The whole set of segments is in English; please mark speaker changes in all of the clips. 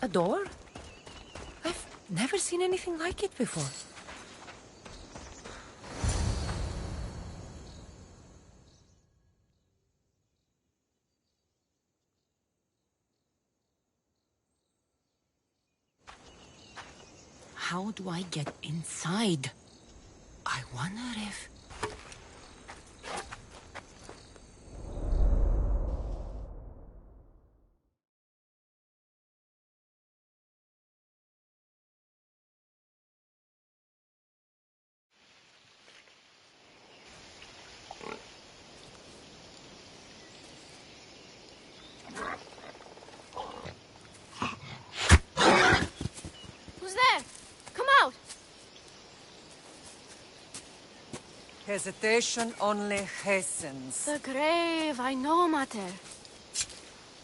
Speaker 1: A door? I've never seen anything like it before. How do I get inside? I wonder if...
Speaker 2: Who's there? Come out!
Speaker 3: Hesitation only hastens.
Speaker 2: The grave, I know, Mater.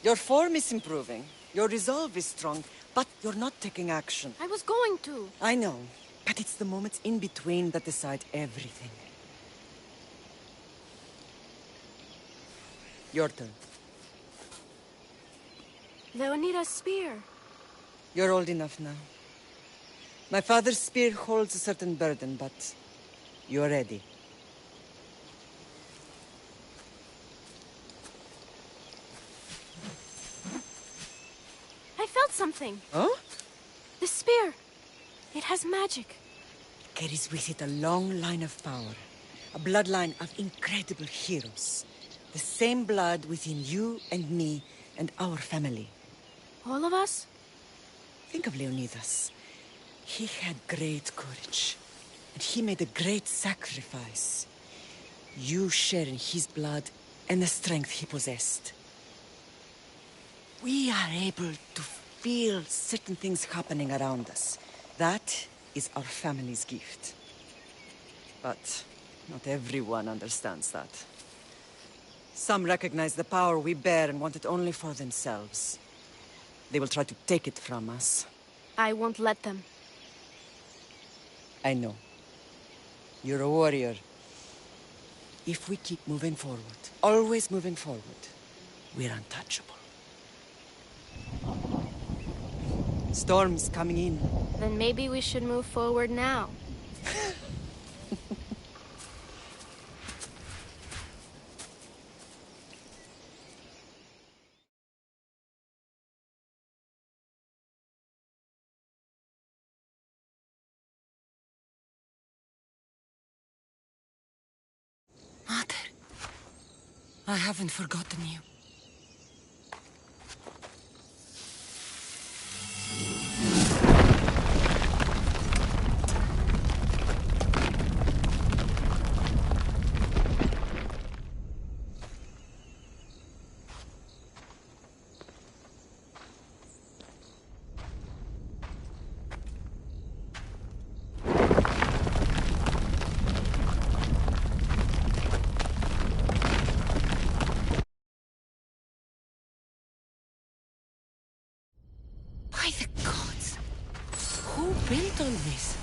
Speaker 3: Your form is improving. Your resolve is strong, but you're not taking action.
Speaker 2: I was going to.
Speaker 3: I know, but it's the moments in between that decide everything. Your turn.
Speaker 2: Leonida's spear.
Speaker 3: You're old enough now. My father's spear holds a certain burden, but you're ready.
Speaker 2: I felt something.
Speaker 3: Oh?
Speaker 2: The spear. It has magic.
Speaker 3: It carries with it a long line of power. A bloodline of incredible heroes. The same blood within you and me and our family.
Speaker 2: All of us?
Speaker 3: Think of Leonidas. He had great courage. And he made a great sacrifice. You share in his blood and the strength he possessed. We are able to feel certain things happening around us. That is our family's gift. But not everyone understands that. Some recognize the power we bear and want it only for themselves. They will try to take it from us.
Speaker 2: I won't let them.
Speaker 3: I know. You're a warrior. If we keep moving forward, always moving forward, we're untouchable. Storm's coming in.
Speaker 2: Then maybe we should move forward now.
Speaker 1: Mater, I haven't forgotten you. By the gods! Who built all this?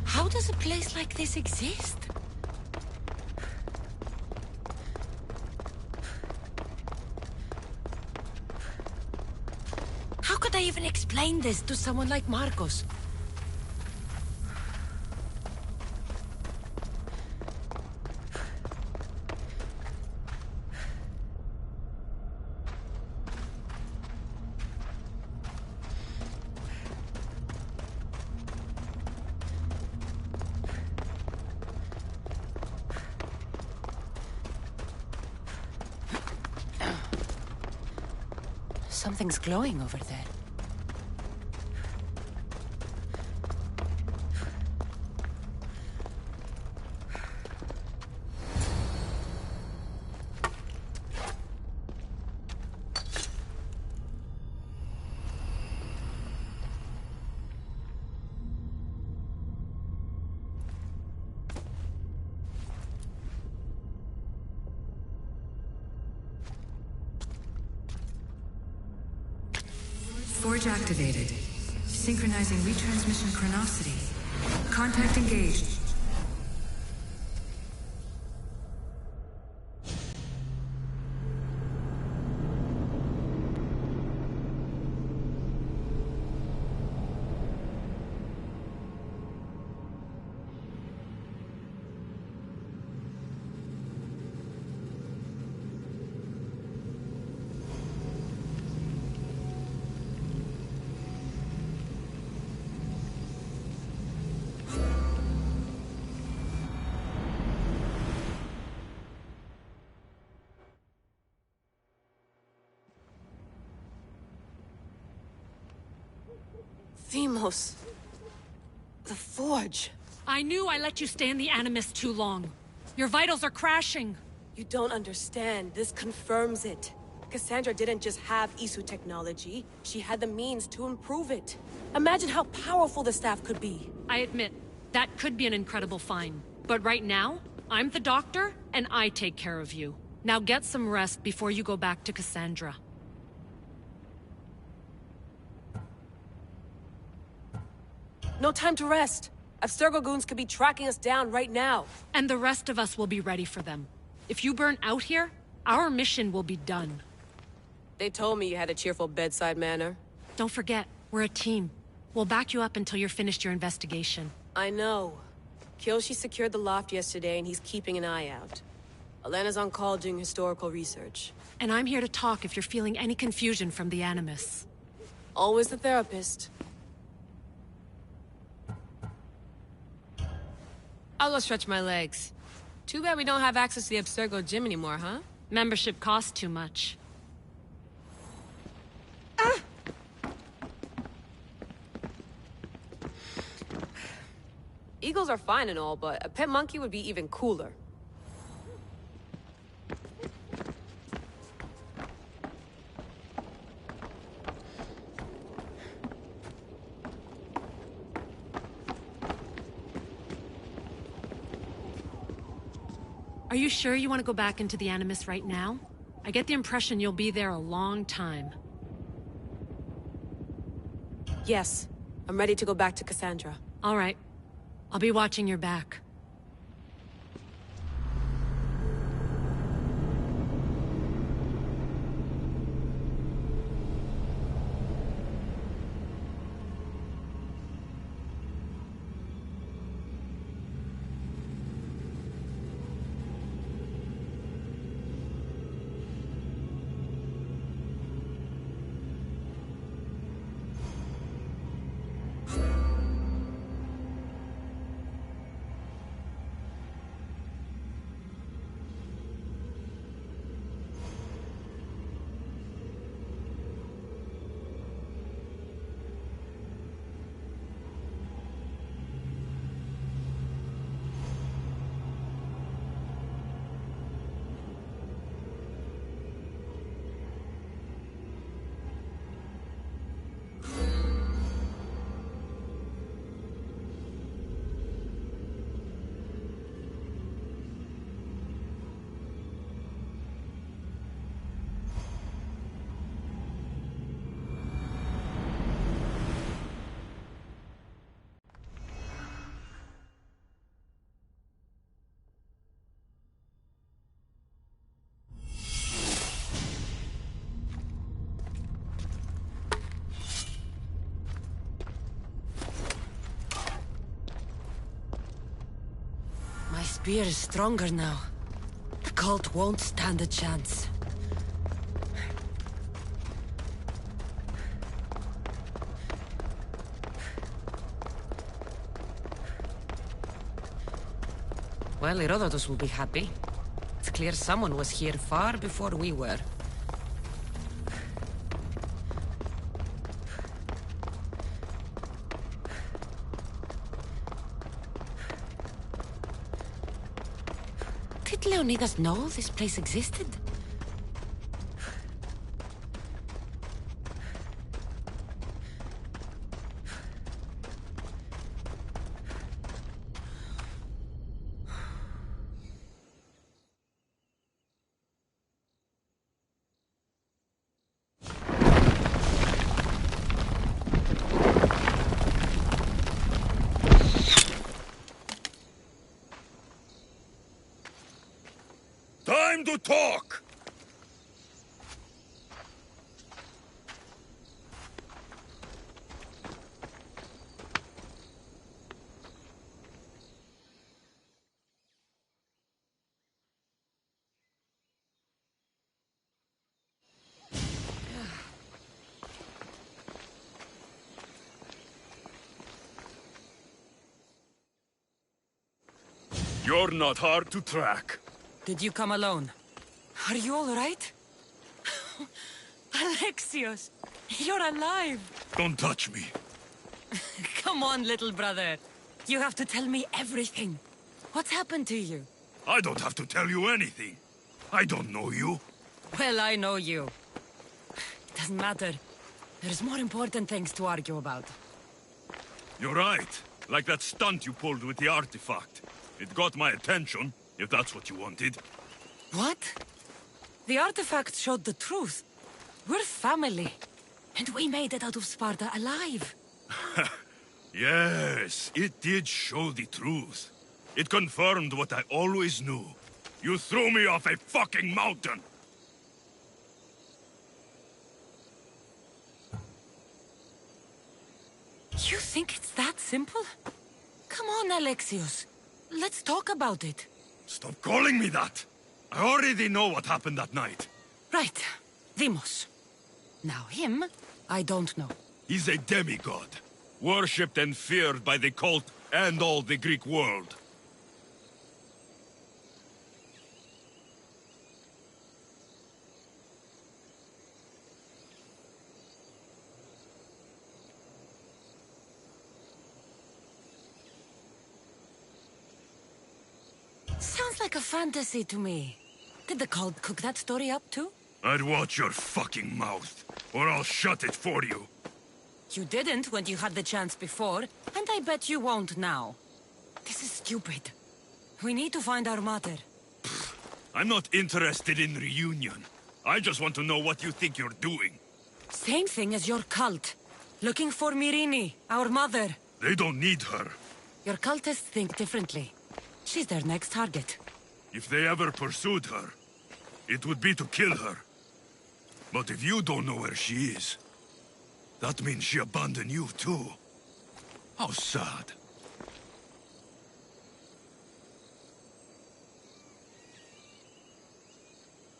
Speaker 1: How does a place like this exist? How could I even explain this to someone like Marcos? Something's glowing over there.
Speaker 4: Forge activated. Synchronizing retransmission chronicity. Contact engaged.
Speaker 2: Themos. The Forge.
Speaker 5: I knew I let you stay in the Animus too long. Your vitals are crashing.
Speaker 2: You don't understand. This confirms it. Cassandra didn't just have Isu technology. She had the means to improve it. Imagine how powerful the staff could be.
Speaker 5: I admit, that could be an incredible find. But right now, I'm the doctor, and I take care of you. Now get some rest before you go back to Cassandra.
Speaker 2: No time to rest. Abstergo goons could be tracking us down right now.
Speaker 5: And the rest of us will be ready for them. If you burn out here, our mission will be done.
Speaker 2: They told me you had a cheerful bedside manner.
Speaker 5: Don't forget, we're a team. We'll back you up until you're finished your investigation.
Speaker 2: I know. Kyoshi secured the loft yesterday and he's keeping an eye out. Elena's on call doing historical research.
Speaker 5: And I'm here to talk if you're feeling any confusion from the Animus.
Speaker 2: Always the therapist. I'll go stretch my legs. Too bad we don't have access to the Abstergo gym anymore, huh?
Speaker 5: Membership costs too much.
Speaker 2: Eagles are fine and all, but a pet monkey would be even cooler.
Speaker 5: Are you sure you want to go back into the Animus right now? I get the impression you'll be there a long time.
Speaker 2: Yes, I'm ready to go back to Cassandra.
Speaker 5: All right. I'll be watching your back.
Speaker 1: My spear is stronger now. The cult won't stand a chance. Well, Herodotus will be happy. It's clear someone was here far before we were. Did Leonidas know this place existed?
Speaker 6: Time to talk! You're not hard to track.
Speaker 1: Did you come alone? Are you all right? Alexios, you're alive!
Speaker 6: Don't touch me.
Speaker 1: Come on, little brother. You have to tell me everything. What's happened to you?
Speaker 6: I don't have to tell you anything. I don't know you.
Speaker 1: Well, I know you. It doesn't matter. There's more important things to argue about.
Speaker 6: You're right. Like that stunt you pulled with the artifact. It got my attention, if that's what you wanted.
Speaker 1: What? The artifact showed the truth. We're family. And we made it out of Sparta alive.
Speaker 6: Yes, it did show the truth. It confirmed what I always knew. You threw me off a fucking mountain!
Speaker 1: You think it's that simple? Come on, Alexios. Let's talk about it.
Speaker 6: Stop calling me that! I already know what happened that night.
Speaker 1: Right. Demos. Now him, I don't know.
Speaker 6: He's a demigod. Worshipped and feared by the cult and all the Greek world.
Speaker 1: Sounds like a fantasy to me. Did the cult cook that story up too?
Speaker 6: I'd watch your fucking mouth, or I'll shut it for you.
Speaker 1: You didn't when you had the chance before, and I bet you won't now. This is stupid. We need to find our mother.
Speaker 6: I'm not interested in reunion. I just want to know what you think you're doing.
Speaker 1: Same thing as your cult. Looking for Myrrine, our mother.
Speaker 6: They don't need her.
Speaker 1: Your cultists think differently. She's their next target.
Speaker 6: If they ever pursued her, it would be to kill her. But if you don't know where she is, that means she abandoned you too. How sad.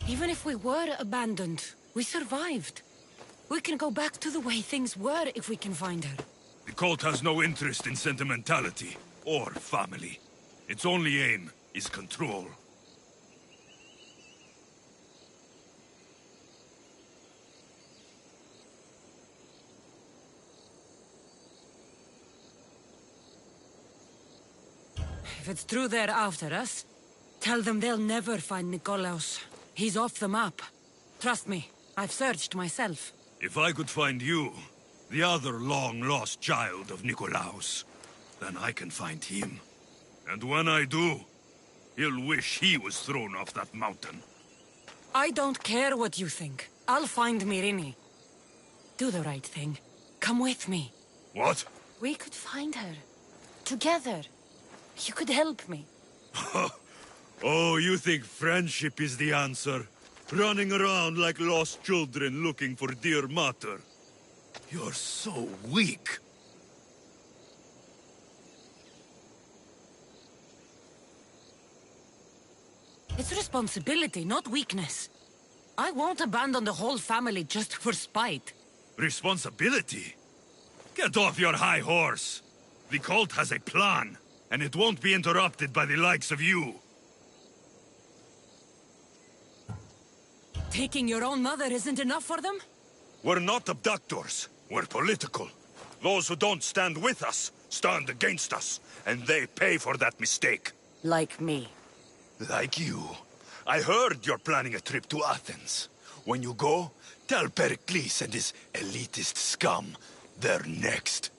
Speaker 1: Even if we were abandoned, we survived. We can go back to the way things were if we can find her.
Speaker 6: The cult has no interest in sentimentality or family. Its only aim is control.
Speaker 1: If it's true they're after us, tell them they'll never find Nikolaos. He's off the map. Trust me, I've searched myself.
Speaker 6: If I could find you, the other long-lost child of Nikolaos, then I can find him. And when I do, he'll wish he was thrown off that mountain.
Speaker 1: I don't care what you think. I'll find Myrrine. Do the right thing. Come with me.
Speaker 6: What?
Speaker 1: We could find her. Together. You could help me.
Speaker 6: Oh, you think friendship is the answer? Running around like lost children looking for dear mater. You're so weak.
Speaker 1: It's responsibility, not weakness. I won't abandon the whole family just for spite.
Speaker 6: Responsibility? Get off your high horse. The cult has a plan, and it won't be interrupted by the likes of you.
Speaker 1: Taking your own mother isn't enough for them?
Speaker 6: We're not abductors. We're political. Those who don't stand with us stand against us, and they pay for that mistake.
Speaker 1: Like me.
Speaker 6: Like you. I heard you're planning a trip to Athens. When you go, tell Pericles and his elitist scum they're next.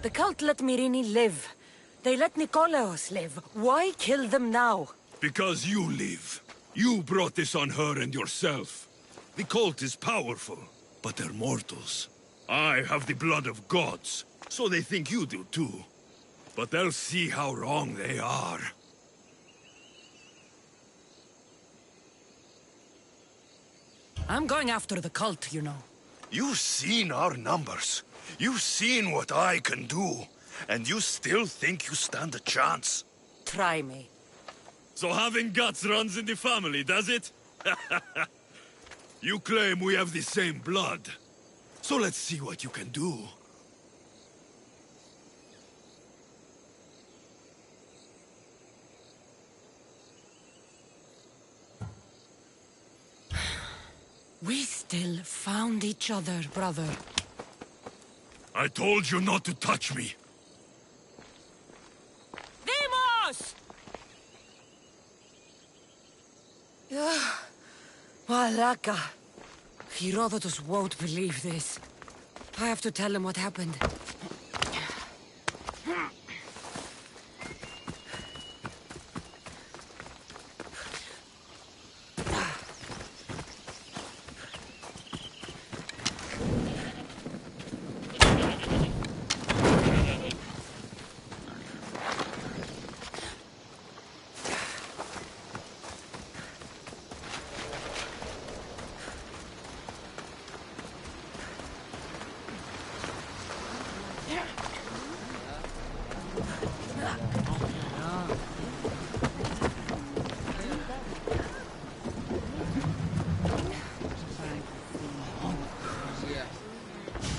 Speaker 1: The cult let Myrrine live. They let Nikolaos live. Why kill them now?
Speaker 6: Because you live. You brought this on her and yourself. The cult is powerful, but they're mortals. I have the blood of gods, so they think you do too. But they'll see how wrong they are.
Speaker 1: I'm going after the cult, you know.
Speaker 6: You've seen our numbers. You've seen what I can do. And you still think you stand a chance?
Speaker 1: Try me.
Speaker 6: So having guts runs in the family, does it? You claim we have the same blood. So let's see what you can do.
Speaker 1: We still found each other, brother.
Speaker 6: I told you not to touch me.
Speaker 1: Demos! Malaka. Herodotus won't believe this. I have to tell him what happened.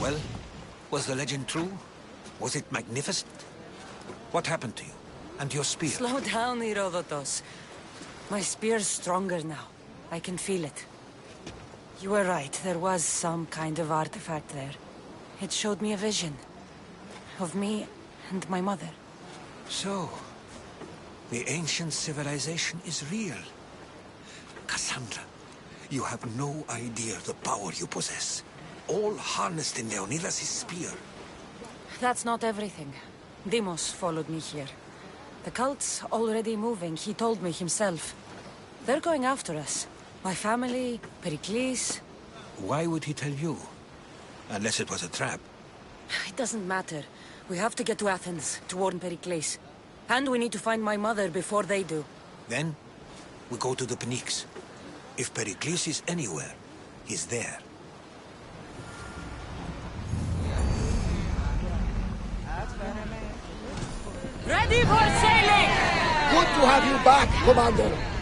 Speaker 7: Well, was the legend true? Was it magnificent? What happened to you? And your spear?
Speaker 1: Slow down, Herodotus. My spear's stronger now. I can feel it. You were right, there was some kind of artifact there. It showed me a vision. Of me and my mother.
Speaker 7: So, the ancient civilization is real. Cassandra, you have no idea the power you possess. All harnessed in Leonidas' spear.
Speaker 1: That's not everything. Demos followed me here. The cult's already moving, he told me himself. They're going after us. My family, Pericles.
Speaker 7: Why would he tell you? Unless it was a trap.
Speaker 1: It doesn't matter. We have to get to Athens, to warn Pericles. And we need to find my mother before they do.
Speaker 7: Then, we go to the Pnyx. If Pericles is anywhere, he's there.
Speaker 1: Ready for sailing!
Speaker 8: Good to have you back, Commander.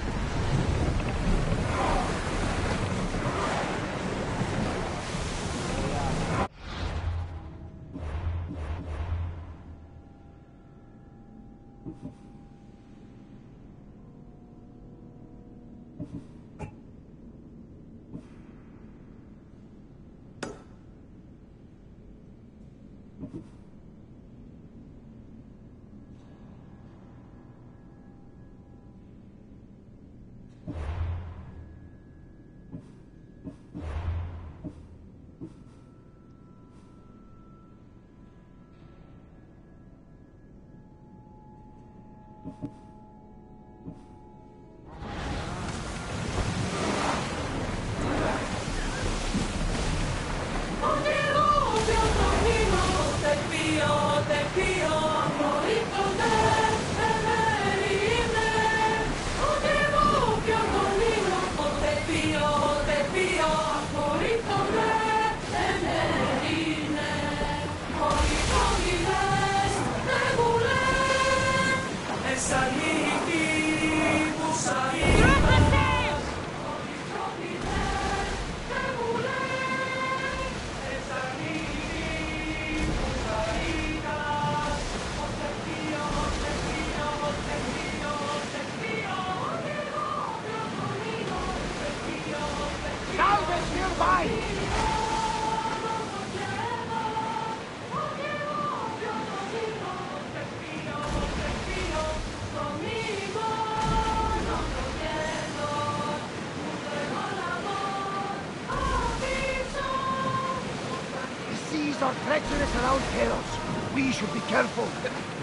Speaker 8: Are treacherous around Teros. We should be careful.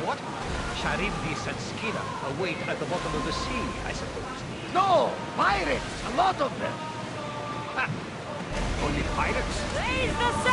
Speaker 9: What? Charybdis and Scylla await at the bottom of the sea, I suppose.
Speaker 8: No! Pirates! A lot of them!
Speaker 9: Ha! Only pirates?
Speaker 1: Raise the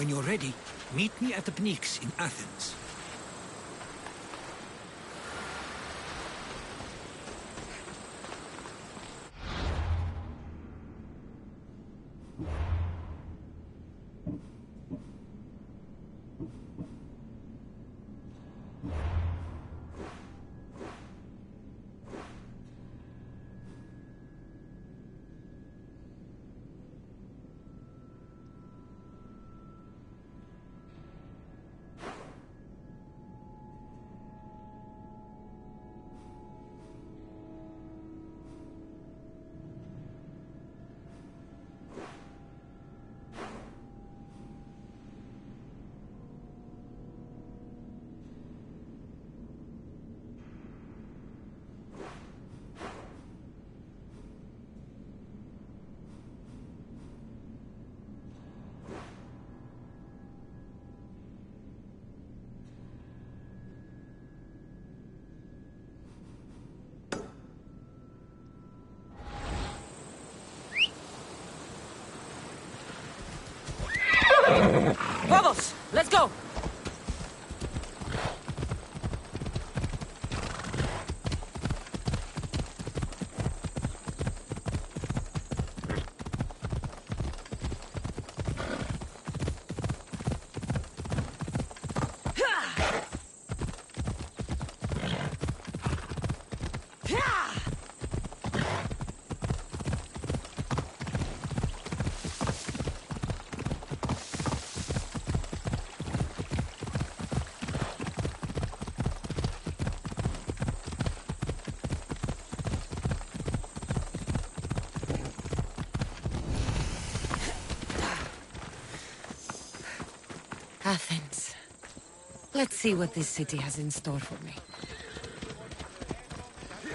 Speaker 7: When you're ready, meet me at the Pnyx in Athens.
Speaker 1: Let's see what this city has in store for me.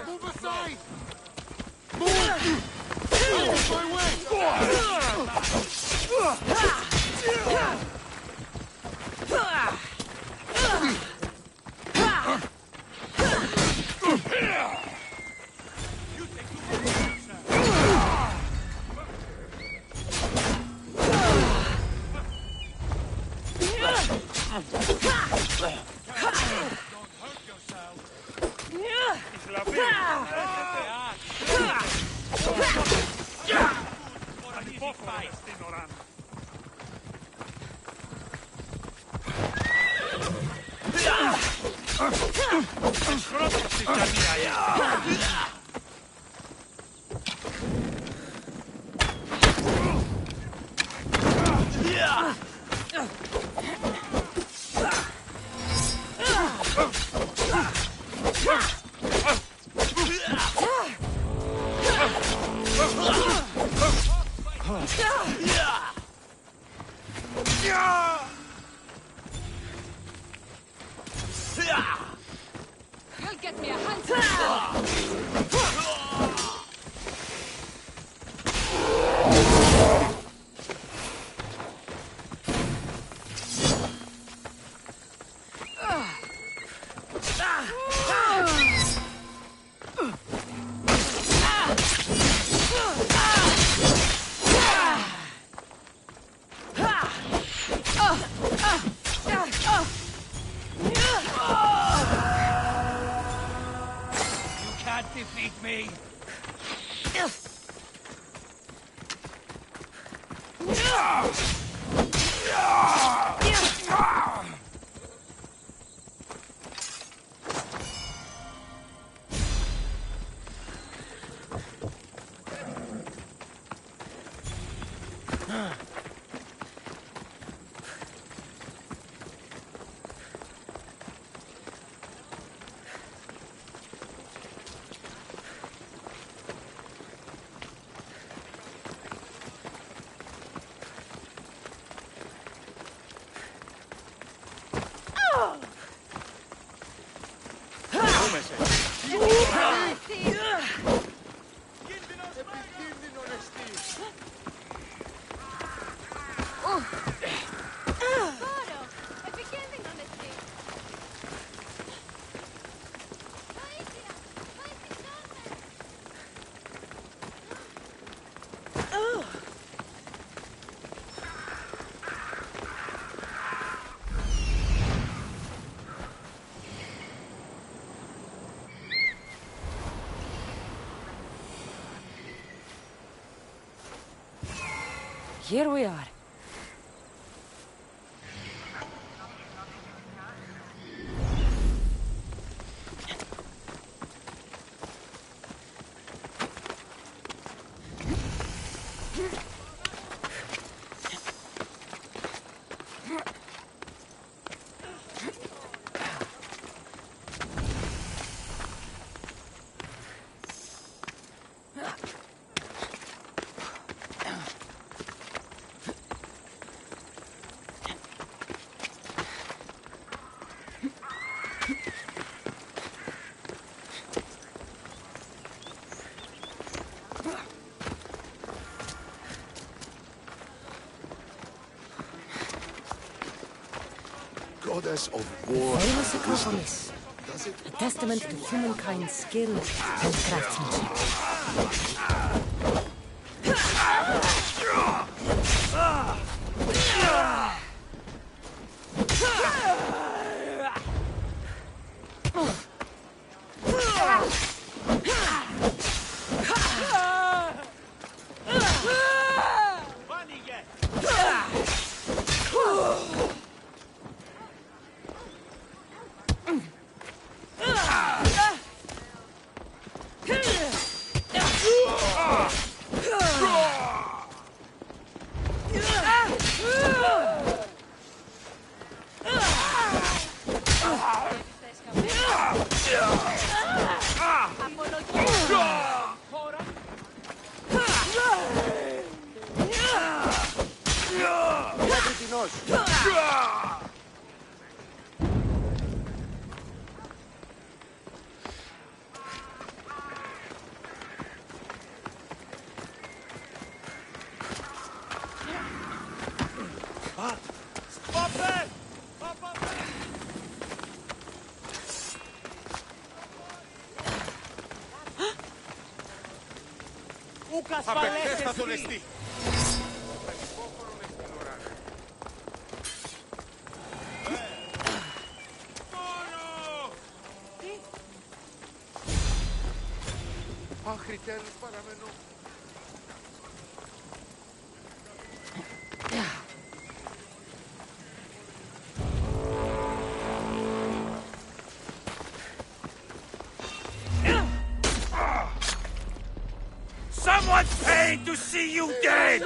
Speaker 8: Move aside! Move! Out of my
Speaker 1: You'll get me a handsome.
Speaker 9: Defeat me!
Speaker 1: Here we are.
Speaker 8: Goddess of war.
Speaker 1: Famous Acropolis. A testament to humankind's skill and craftsmanship.
Speaker 10: Απεκτέστατο λεστή. Άχρη τέλος παραμένω.
Speaker 6: Someone's paying to see you dead!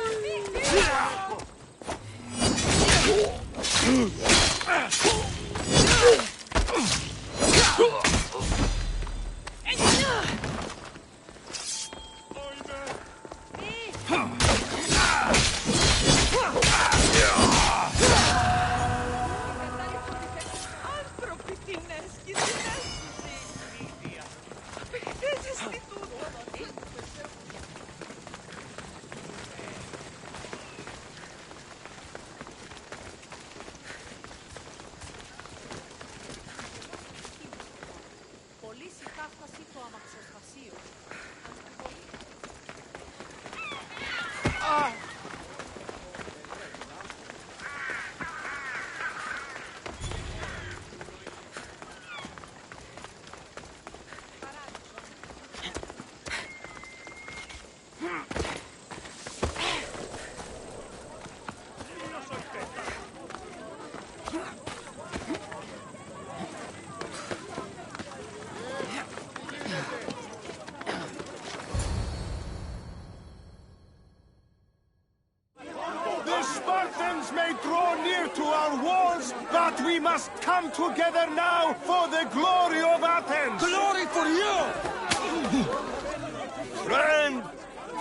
Speaker 10: But we must come together now for the glory of Athens!
Speaker 6: Glory for you!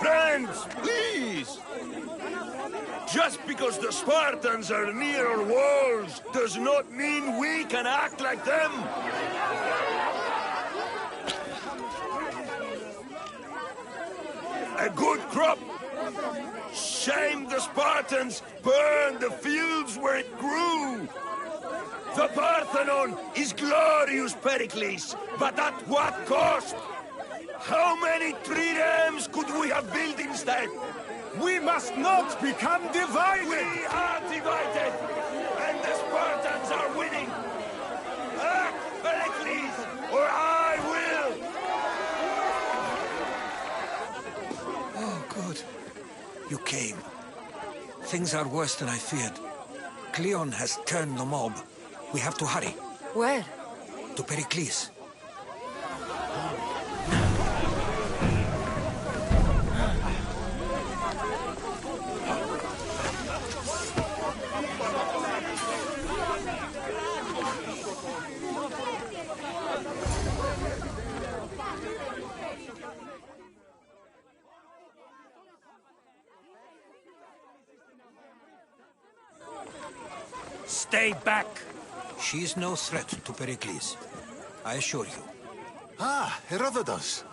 Speaker 6: Friends, please! Just because the Spartans are near our walls does not mean we can act like them! A good crop! Shame the Spartans burned the fields where it grew! The Parthenon is glorious, Pericles, but at what cost? How many triremes could we have built instead?
Speaker 10: We must not become divided!
Speaker 6: We are divided, and the Spartans are winning! Act, Pericles, or I will!
Speaker 7: Oh, good. You came. Things are worse than I feared. Cleon has turned the mob. We have to hurry.
Speaker 1: Where?
Speaker 7: To Pericles.
Speaker 6: Stay back!
Speaker 7: She's no threat to Pericles. I assure you.
Speaker 10: Ah, Herodotus.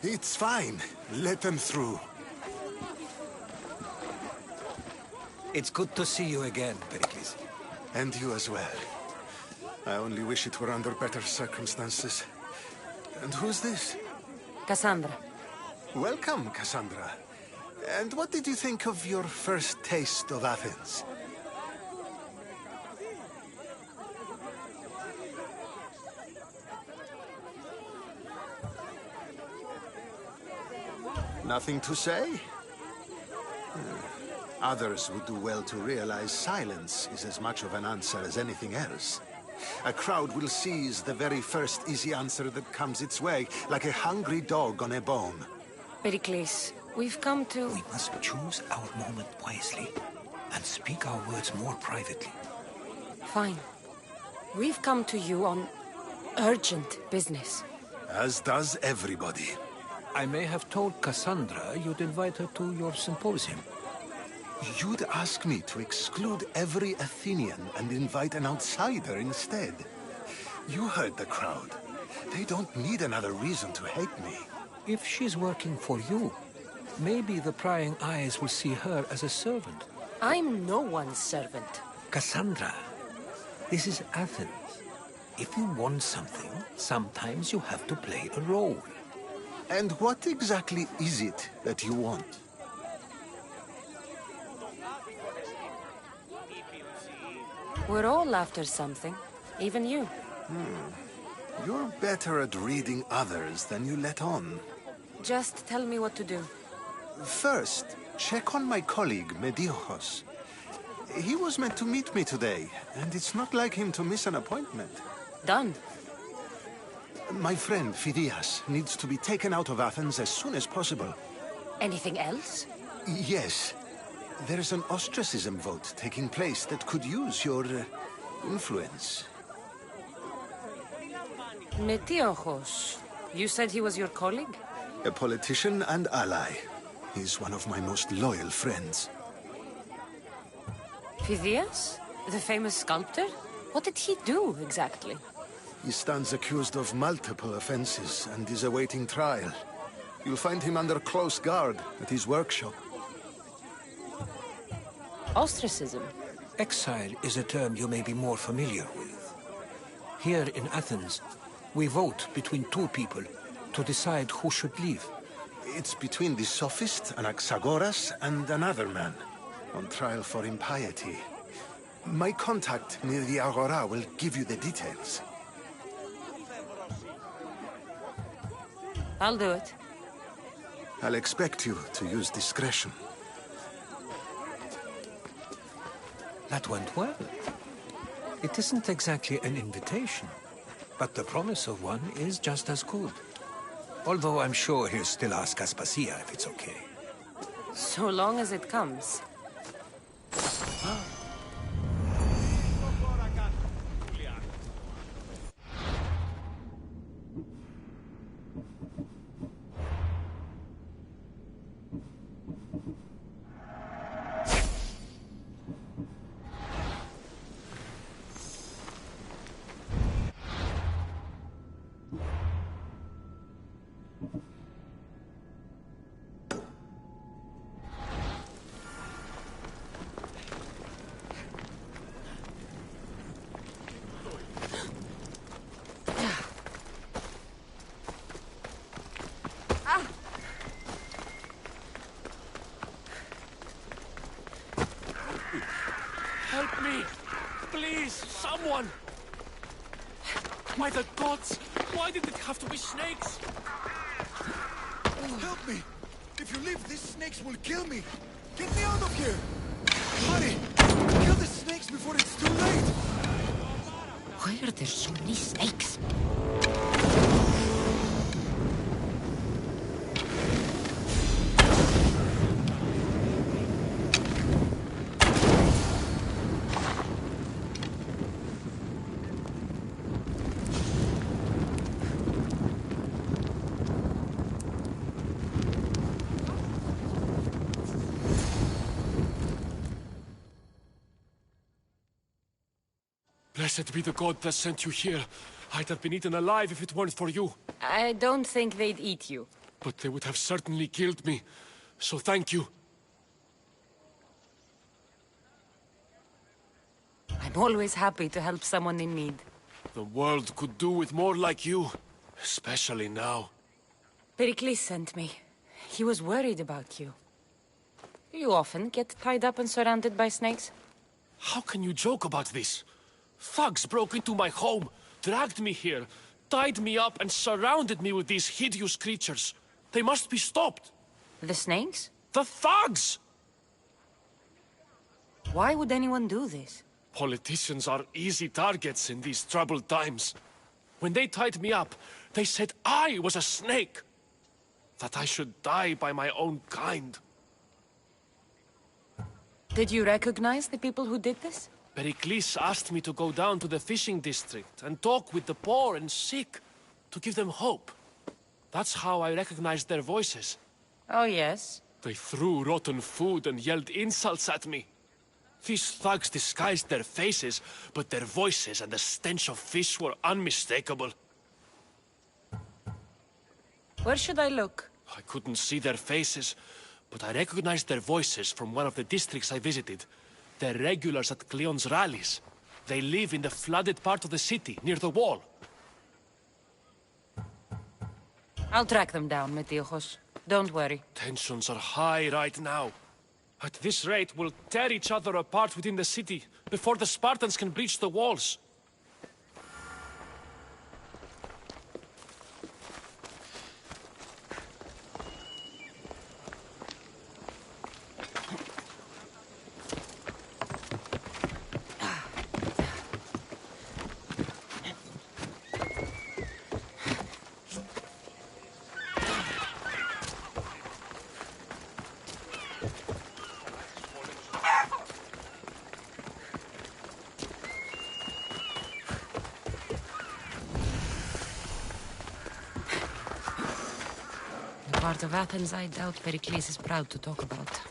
Speaker 10: It's fine. Let them through.
Speaker 7: It's good to see you again, Pericles.
Speaker 10: And you as well. I only wish it were under better circumstances. And who's this?
Speaker 1: Cassandra.
Speaker 10: Welcome, Cassandra. And what did you think of your first taste of Athens? Nothing to say? Others would do well to realize silence is as much of an answer as anything else. A crowd will seize the very first easy answer that comes its way, like a hungry dog on a bone.
Speaker 1: Pericles, we've come to...
Speaker 7: We must choose our moment wisely, and speak our words more privately.
Speaker 1: Fine. We've come to you on urgent business.
Speaker 10: As does everybody.
Speaker 7: I may have told Cassandra you'd invite her to your symposium.
Speaker 10: You'd ask me to exclude every Athenian and invite an outsider instead. You heard the crowd. They don't need another reason to hate me.
Speaker 7: If she's working for you, maybe the prying eyes will see her as a servant.
Speaker 1: I'm no one's servant.
Speaker 7: Cassandra, this is Athens. If you want something, sometimes you have to play a role.
Speaker 10: And what exactly is it that you want?
Speaker 1: We're all after something. Even you.
Speaker 10: You're better at reading others than you let on.
Speaker 1: Just tell me what to do.
Speaker 10: First, check on my colleague, Mediojos. He was meant to meet me today, and it's not like him to miss an appointment.
Speaker 1: Done.
Speaker 10: My friend, Phidias, needs to be taken out of Athens as soon as possible.
Speaker 1: Anything else?
Speaker 10: Yes. There's an ostracism vote taking place that could use your influence.
Speaker 1: Metiochos. You said he was your colleague?
Speaker 10: A politician and ally. He's one of my most loyal friends.
Speaker 1: Phidias? The famous sculptor? What did he do, exactly?
Speaker 10: He stands accused of multiple offenses and is awaiting trial. You'll find him under close guard at his workshop.
Speaker 1: Ostracism?
Speaker 7: Exile is a term you may be more familiar with. Here in Athens, we vote between two people to decide who should leave.
Speaker 10: It's between the sophist, Anaxagoras, and another man, on trial for impiety. My contact near the Agora will give you the details.
Speaker 1: I'll do it.
Speaker 10: I'll expect you to use discretion.
Speaker 7: That went well. It isn't exactly an invitation, but the promise of one is just as good. Although I'm sure he'll still ask Aspasia if it's okay.
Speaker 1: So long as it comes.
Speaker 11: Help me! Please, someone! By the gods! Why did it have to be snakes?
Speaker 12: Help me! If you leave, these snakes will kill me! Get me out of here! Hurry! Kill the snakes before it's too late!
Speaker 1: Why are there so many snakes?
Speaker 11: Blessed be the god that sent you here. I'd have been eaten alive if it weren't for you.
Speaker 1: I don't think they'd eat you.
Speaker 11: But they would have certainly killed me. So thank you.
Speaker 1: I'm always happy to help someone in need.
Speaker 11: The world could do with more like you. Especially now.
Speaker 1: Pericles sent me. He was worried about you. You often get tied up and surrounded by snakes?
Speaker 11: How can you joke about this? Thugs broke into my home, dragged me here, tied me up and surrounded me with these hideous creatures. They must be stopped.
Speaker 1: The snakes?
Speaker 11: The thugs!
Speaker 1: Why would anyone do this?
Speaker 11: Politicians are easy targets in these troubled times. When they tied me up, they said I was a snake. That I should die by my own kind.
Speaker 1: Did you recognize the people who did this?
Speaker 11: Pericles asked me to go down to the fishing district and talk with the poor and sick, to give them hope. That's how I recognized their voices.
Speaker 1: Oh, yes?
Speaker 11: They threw rotten food and yelled insults at me. These thugs disguised their faces, but their voices and the stench of fish were unmistakable.
Speaker 1: Where should I look?
Speaker 11: I couldn't see their faces, but I recognized their voices from one of the districts I visited. They're regulars at Cleon's rallies. They live in the flooded part of the city, near the wall.
Speaker 1: I'll track them down, Metiojos. Don't worry.
Speaker 11: Tensions are high right now. At this rate, we'll tear each other apart within the city before the Spartans can breach the walls.
Speaker 1: The part of Athens I doubt Pericles is proud to talk about.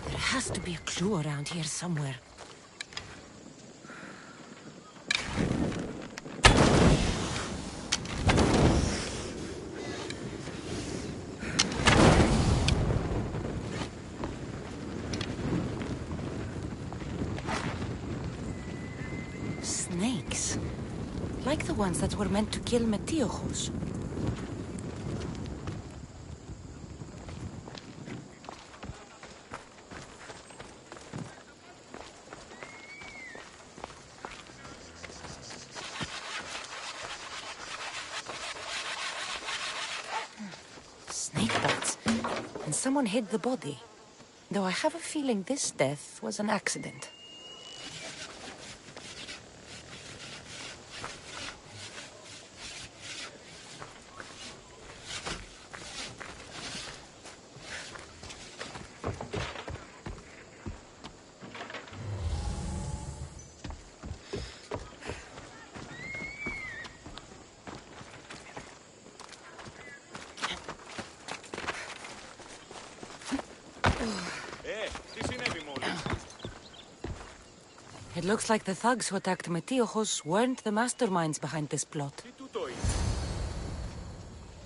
Speaker 1: There has to be a clue around here somewhere. Snakes. Like the ones that were meant to kill Metiojos. Snake bites. And someone hid the body. Though I have a feeling this death was an accident. It looks like the thugs who attacked Metiojos weren't the masterminds behind this plot.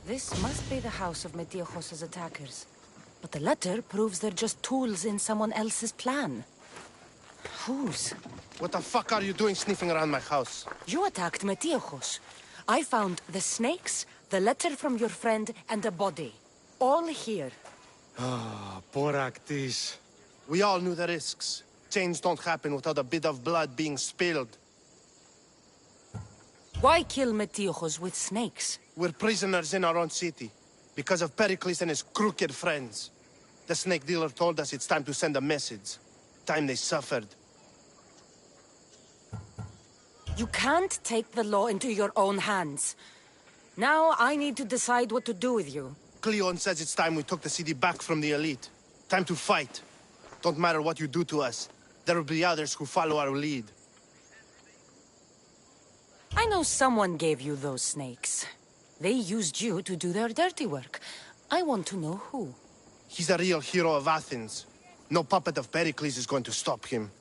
Speaker 1: This must be the house of Metiojos' attackers. But the letter proves they're just tools in someone else's plan. Whose?
Speaker 13: What the fuck are you doing sniffing around my house?
Speaker 1: You attacked Metiojos. I found the snakes, the letter from your friend, and a body. All here.
Speaker 13: Ah, Boraktis. We all knew the risks. Change don't happen without a bit of blood being spilled.
Speaker 1: Why kill Metiojos with snakes?
Speaker 13: We're prisoners in our own city, because of Pericles and his crooked friends. The snake dealer told us it's time to send a message. Time they suffered.
Speaker 1: You can't take the law into your own hands. Now I need to decide what to do with you.
Speaker 13: Cleon says it's time we took the city back from the elite. Time to fight. Don't matter what you do to us. There will be others who follow our lead.
Speaker 1: I know someone gave you those snakes. They used you to do their dirty work. I want to know who.
Speaker 13: He's a real hero of Athens. No puppet of Pericles is going to stop him.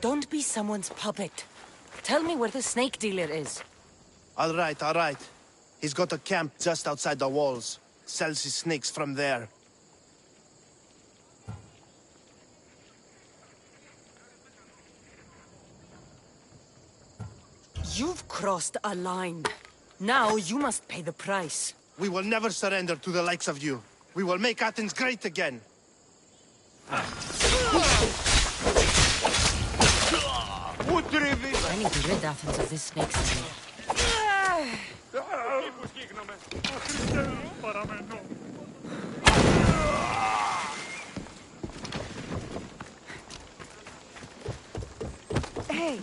Speaker 1: Don't be someone's puppet. Tell me where the snake dealer is.
Speaker 13: All right, all right. He's got a camp just outside the walls. Sells his snakes from there.
Speaker 1: You've crossed a line. Now you must pay the price.
Speaker 13: We will never surrender to the likes of you. We will make Athens great again.
Speaker 1: I need to rid Athens of this snake stealer.
Speaker 2: Hey!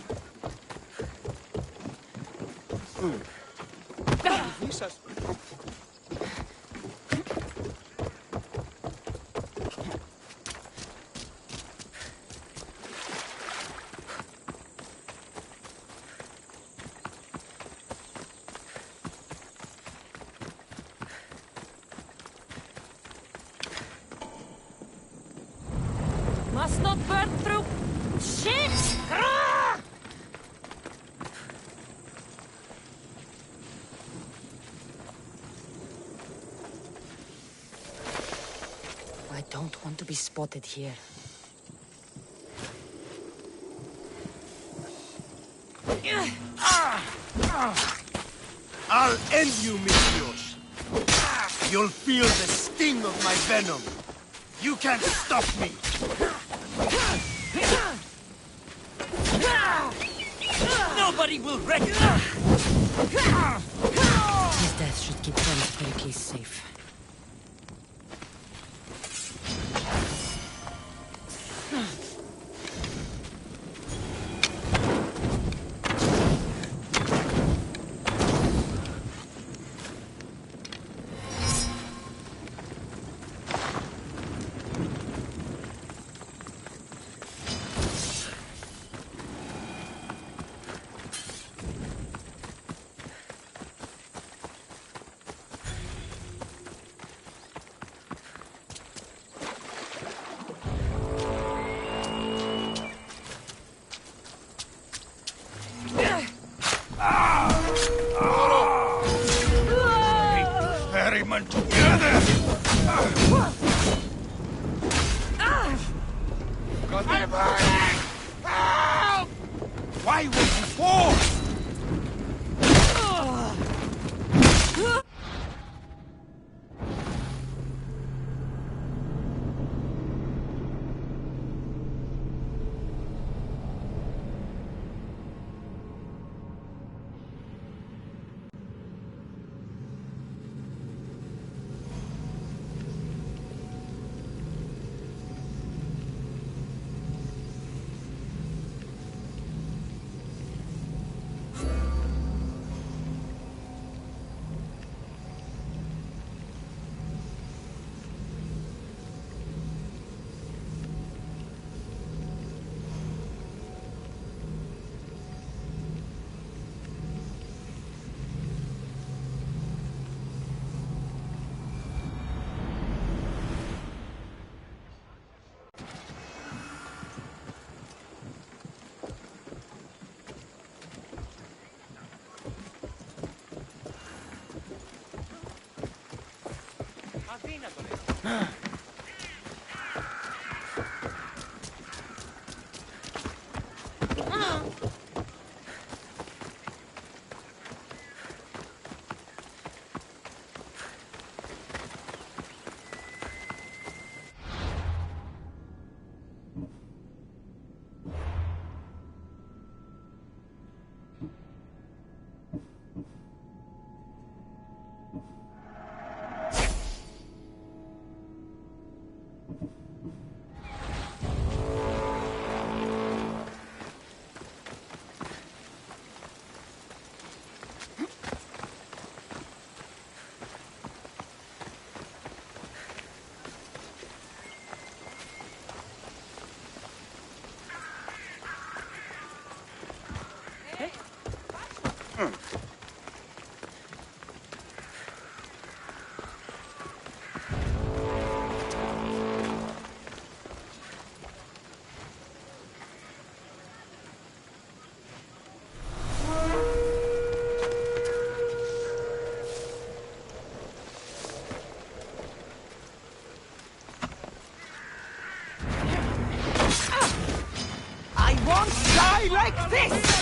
Speaker 1: Must not burn through... Shit! Ah! don't want to be spotted here.
Speaker 13: I'll end you, Mitios. You'll feel the sting of my venom. You can't stop me. Nobody will recognize.
Speaker 1: His death should keep Pericles safe.
Speaker 12: Ferryman together! I'm burning! Help! Why was he forced?
Speaker 3: Like this!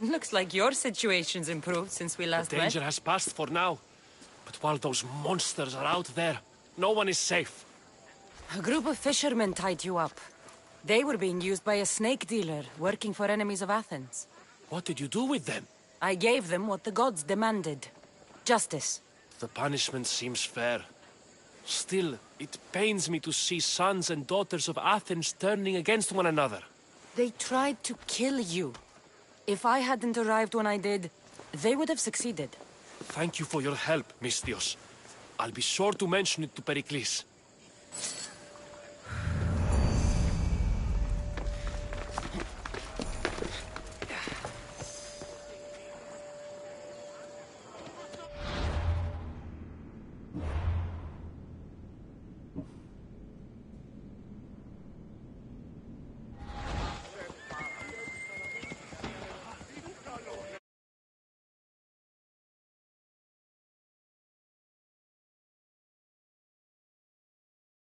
Speaker 1: Looks like your situation's improved since we last
Speaker 11: The
Speaker 1: met.
Speaker 11: danger has passed for now. But while those monsters are out there, no one is safe.
Speaker 1: A group of fishermen tied you up. They were being used by a snake dealer working for enemies of Athens.
Speaker 11: What did you do with them?
Speaker 1: I gave them what the gods demanded. Justice.
Speaker 11: The punishment seems fair. Still, it pains me to see sons and daughters of Athens turning against one another.
Speaker 1: They tried to kill you. If I hadn't arrived when I did, they would have succeeded.
Speaker 11: Thank you for your help, Misthios. I'll be sure to mention it to Pericles.